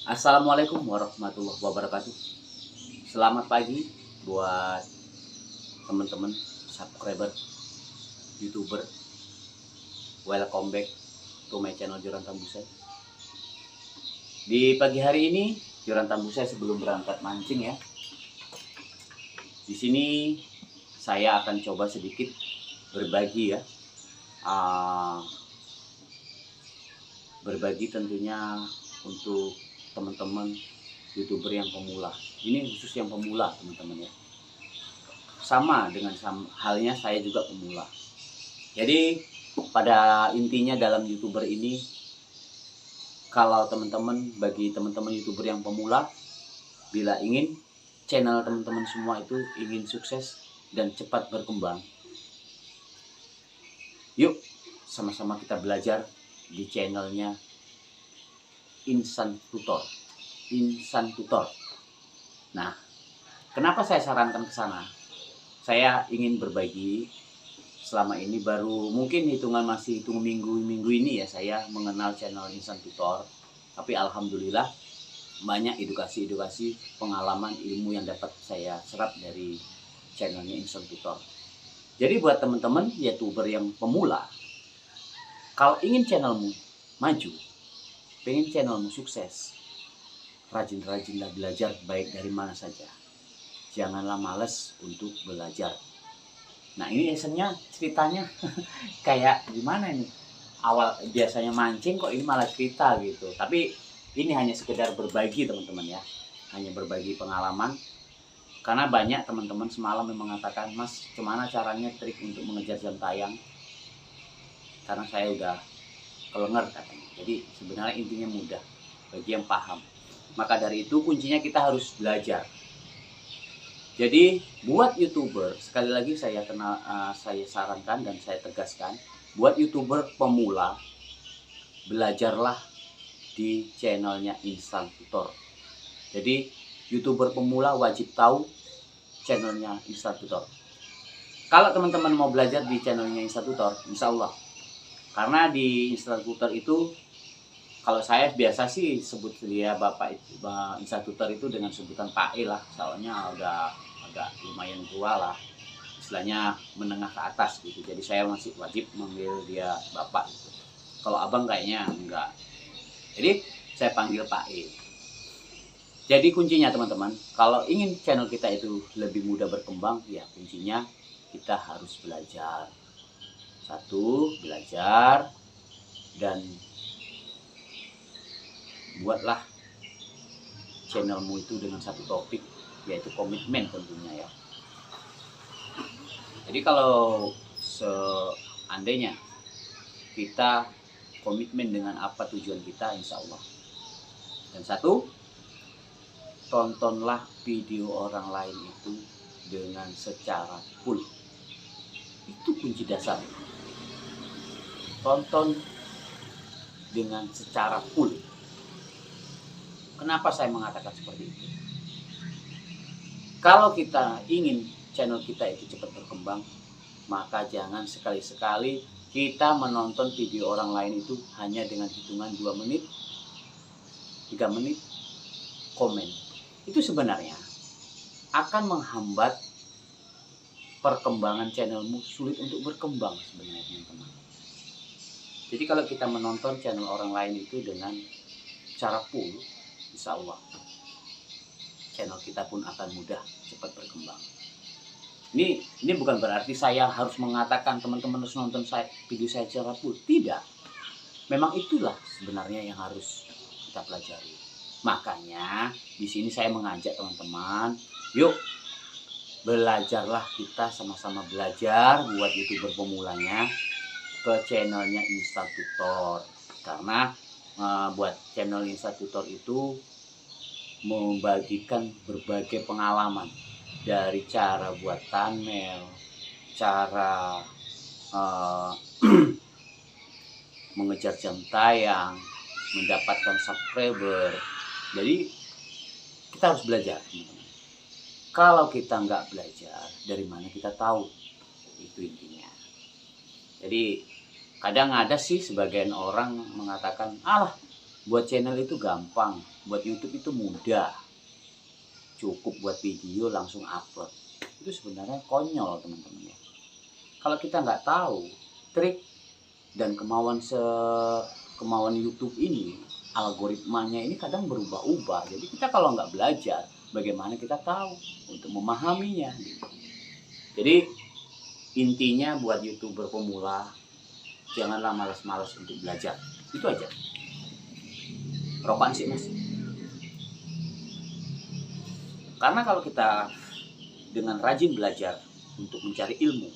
Assalamualaikum warahmatullahi wabarakatuh. Selamat pagi buat teman-teman subscriber YouTuber. Welcome back to my channel Joran Tambusai. Di pagi hari ini Joran Tambusai sebelum berangkat mancing ya. Di sini saya akan coba sedikit berbagi ya. Berbagi tentunya untuk teman-teman YouTuber yang pemula. Ini khusus yang pemula teman-teman ya. Sama dengan halnya saya juga pemula. Jadi pada intinya dalam YouTuber ini, kalau teman-teman, bagi teman-teman YouTuber yang pemula, bila ingin channel teman-teman semua itu ingin sukses dan cepat berkembang, yuk sama-sama kita belajar di channelnya Insan Tutor. Nah, kenapa saya sarankan ke sana? Saya ingin berbagi. Selama ini baru mungkin masih hitung minggu ini ya saya mengenal channel Insan Tutor. Tapi alhamdulillah banyak edukasi pengalaman ilmu yang dapat saya serap dari channelnya Insan Tutor. Jadi buat teman-teman YouTuber yang pemula, kalau ingin channelmu maju, pengen channelmu sukses, rajin-rajinlah belajar baik dari mana saja. Janganlah males untuk belajar. Nah ini esennya ceritanya kayak gimana ini? Awal biasanya mancing kok ini malah cerita gitu. Tapi ini hanya sekedar berbagi teman-teman ya. Hanya berbagi pengalaman. Karena banyak teman-teman semalam yang mengatakan, Mas gimana caranya trik untuk mengejar jam tayang? Karena saya udah kelengar katanya. Jadi sebenarnya intinya mudah bagi yang paham. Maka dari itu kuncinya kita harus belajar. Jadi buat YouTuber, sekali lagi saya sarankan dan saya tegaskan, buat YouTuber pemula, belajarlah di channelnya Insan Tutor. Jadi YouTuber pemula wajib tahu channelnya Insan Tutor. Kalau teman-teman mau belajar di channelnya Insan Tutor, insya Allah. Karena di Insan Tutor itu, kalau saya biasa sih sebut dia Bapak Insan Tutor itu dengan sebutan Pak E lah. Soalnya udah agak lumayan tua lah. Istilahnya menengah ke atas gitu. Jadi saya masih wajib manggil dia Bapak gitu. Kalau abang kayaknya enggak. Jadi saya panggil Pak E. Jadi kuncinya teman-teman, kalau ingin channel kita itu lebih mudah berkembang, ya kuncinya kita harus belajar. Satu, belajar, dan buatlah channelmu itu dengan satu topik, yaitu komitmen tentunya ya. Jadi kalau seandainya kita komitmen dengan apa tujuan kita, insya Allah. Dan satu, tontonlah video orang lain itu dengan secara full. Itu kunci dasar. Tonton dengan secara full. Kenapa saya mengatakan seperti itu? Kalau kita ingin channel kita itu cepat berkembang, maka jangan sekali-sekali kita menonton video orang lain itu hanya dengan hitungan 2 menit, 3 menit, komen. Itu sebenarnya akan menghambat perkembangan channelmu, sulit untuk berkembang sebenarnya teman-teman. Jadi kalau kita menonton channel orang lain itu dengan cara full, insya Allah channel kita pun akan mudah cepat berkembang. Ini bukan berarti saya harus mengatakan teman-teman harus nonton video saya secara full. Tidak. Memang itulah sebenarnya yang harus kita pelajari. Makanya di sini saya mengajak teman-teman, yuk belajarlah, kita sama-sama belajar buat YouTuber pemulanya ke channelnya Insan Tutor. Karena buat channel Insan Tutor itu membagikan berbagai pengalaman, dari cara buat thumbnail, cara mengejar jam tayang, mendapatkan subscriber. Jadi kita harus belajar teman-teman. Kalau kita nggak belajar, dari mana kita tahu? Itu intinya. Jadi kadang ada sih sebagian orang mengatakan, alah Buat channel itu gampang, buat YouTube itu mudah. Cukup buat video langsung upload. Itu sebenarnya konyol teman-teman ya. Kalau kita nggak tahu trik dan kemauan YouTube ini, algoritmanya ini kadang berubah-ubah. Jadi kita kalau nggak belajar, bagaimana kita tahu untuk memahaminya? Jadi intinya buat YouTuber pemula, janganlah malas-malas untuk belajar. Itu aja. Rokokan sih mas. Karena kalau kita dengan rajin belajar untuk mencari ilmu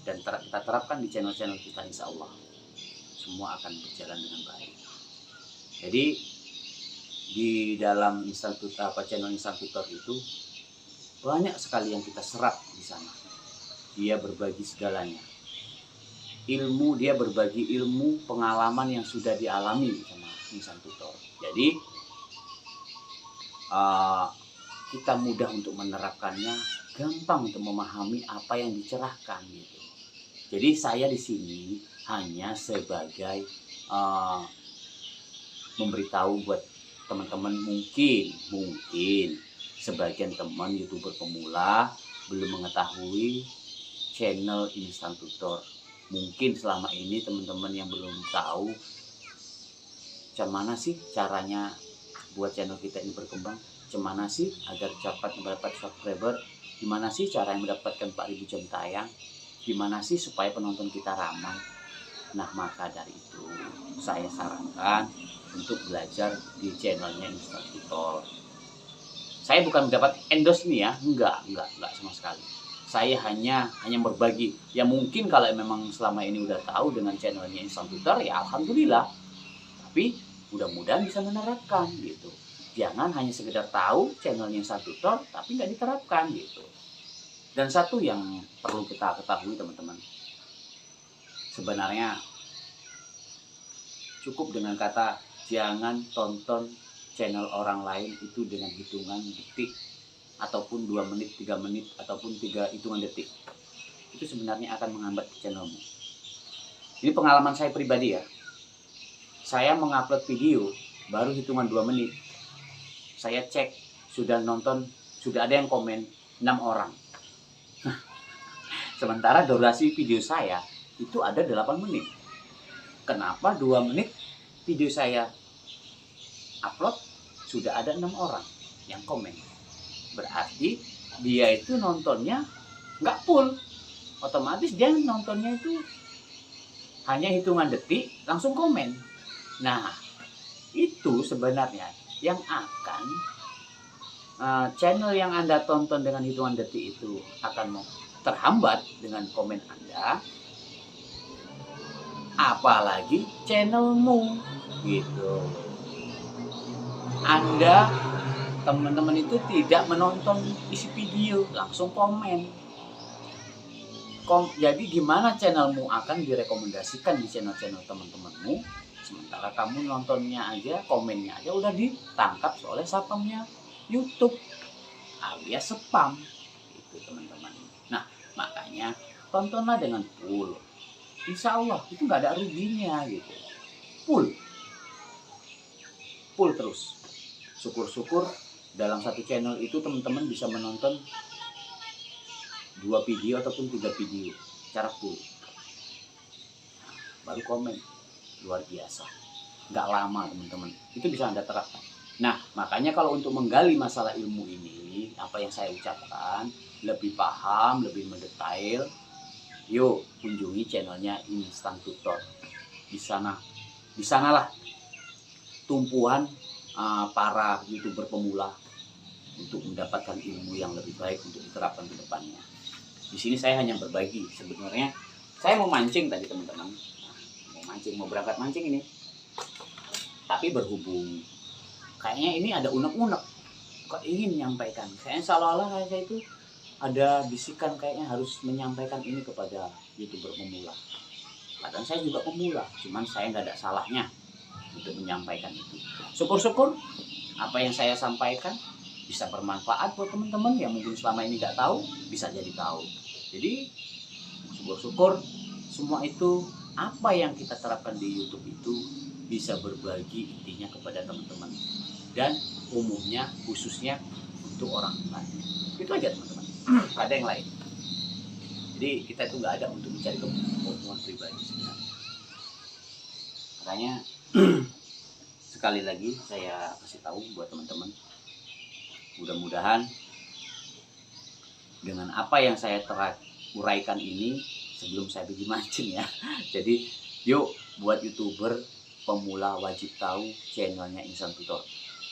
dan kita terapkan di channel-channel kita, insya Allah semua akan berjalan dengan baik. Jadi di dalam channel Instan Tutor itu banyak sekali yang kita serap di sana. Dia berbagi segalanya. Dia berbagi ilmu, pengalaman yang sudah dialami sama Instan Tutor. Jadi kita mudah untuk menerapkannya, gampang untuk memahami apa yang dicerahkan gitu. Jadi saya di sini hanya sebagai memberitahu buat teman-teman, mungkin sebagian teman YouTuber pemula belum mengetahui channel Instan Tutor. Mungkin selama ini teman-teman yang belum tahu gimana sih caranya buat channel kita ini berkembang, gimana sih agar cepat mendapat subscriber, gimana sih cara yang mendapatkan 4.000 jam tayang, gimana sih supaya penonton kita ramai. Nah maka dari itu saya sarankan untuk belajar di channelnya Instan Tutor. Saya bukan mendapat endorse nih ya, enggak sama sekali. Saya hanya berbagi. Ya mungkin kalau memang selama ini udah tahu dengan channelnya Instan Tutor, ya alhamdulillah. Tapi mudah-mudahan bisa menerapkan gitu. Jangan hanya sekedar tahu channelnya Instan Tutor tapi nggak diterapkan gitu. Dan satu yang perlu kita ketahui teman-teman, sebenarnya cukup dengan kata jangan tonton channel orang lain itu dengan hitungan detik ataupun 2 menit, 3 menit ataupun 3 hitungan detik. Itu sebenarnya akan menghambat channelmu. Ini pengalaman saya pribadi ya. Saya mengupload video baru hitungan 2 menit. Saya cek sudah ada yang komen 6 orang. Sementara durasi video saya itu ada 8 menit. Kenapa 2 menit video saya upload sudah ada 6 orang yang komen? Berarti dia itu nontonnya nggak full. Otomatis dia nontonnya itu hanya hitungan detik langsung komen. Nah itu sebenarnya yang akan channel yang Anda tonton dengan hitungan detik itu akan terhambat dengan komen Anda, apalagi channelmu gitu. Anda teman-teman itu tidak menonton isi video, langsung komen. Jadi gimana channelmu akan direkomendasikan di channel-channel teman-temanmu, sementara kamu nontonnya aja, komennya aja udah ditangkap oleh satpamnya YouTube alias spam itu teman-teman. Nah makanya tontonlah dengan full, insya Allah itu nggak ada ruginya gitu. Full terus. Syukur-syukur dalam satu channel itu teman-teman bisa menonton 2 video ataupun 3 video secara full. Baru komen, luar biasa. Nggak lama teman-teman, itu bisa Anda terapkan. Nah makanya kalau untuk menggali masalah ilmu ini, apa yang saya ucapkan, lebih paham, lebih mendetail, yuk kunjungi channelnya Instan Tutor. Di sanalah tumpuan para YouTuber pemula untuk mendapatkan ilmu yang lebih baik untuk diterapkan ke depannya. Di sini saya hanya berbagi. Sebenarnya saya mau mancing tadi teman-teman, mau berangkat mancing ini, tapi berhubung kayaknya ini ada unek-unek kok ingin menyampaikan, kayaknya seolah-olah saya itu ada bisikan kayaknya harus menyampaikan ini kepada YouTuber pemula. Padahal saya juga pemula, cuman saya nggak ada salahnya untuk menyampaikan itu. Syukur-syukur apa yang saya sampaikan bisa bermanfaat buat teman-teman yang mungkin selama ini nggak tahu, bisa jadi tahu. Jadi syukur-syukur semua itu apa yang kita terapkan di YouTube itu bisa berbagi intinya kepada teman-teman, dan umumnya khususnya untuk orang lain. Itu aja teman-teman. Ada yang lain. Jadi kita itu nggak ada untuk mencari keuntungan pribadi sebenarnya. Makanya sekali lagi saya kasih tahu buat teman-teman, mudah-mudahan dengan apa yang saya uraikan ini, sebelum saya bikin mancing ya. Jadi yuk buat YouTuber pemula wajib tahu channelnya Insan Tutor.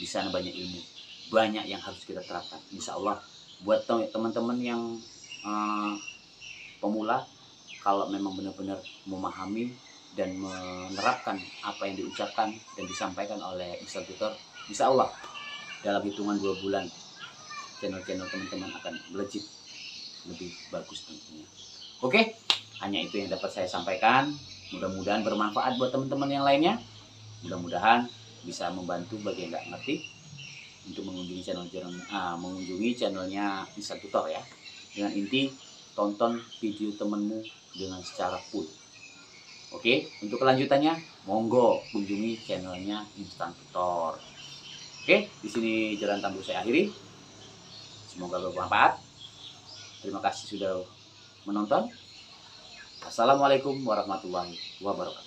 Di sana banyak ilmu, banyak yang harus kita terapkan. Insya Allah buat teman-teman yang pemula, kalau memang benar-benar memahami dan menerapkan apa yang diucapkan dan disampaikan oleh Insan Tutor, insya Allah dalam hitungan 2 bulan channel-channel teman-teman akan melejit lebih bagus tentunya. Oke, hanya itu yang dapat saya sampaikan. Mudah-mudahan bermanfaat buat teman-teman yang lainnya. Mudah-mudahan bisa membantu bagi yang nggak ngerti untuk mengunjungi channelnya Insan Tutor ya. Dengan inti tonton video temenmu dengan secara full. Oke, untuk kelanjutannya monggo kunjungi channelnya Insan Tutor. Oke, di sini Jalan Tambur saya akhiri. Semoga bermanfaat. Terima kasih sudah menonton. Assalamualaikum warahmatullahi wabarakatuh.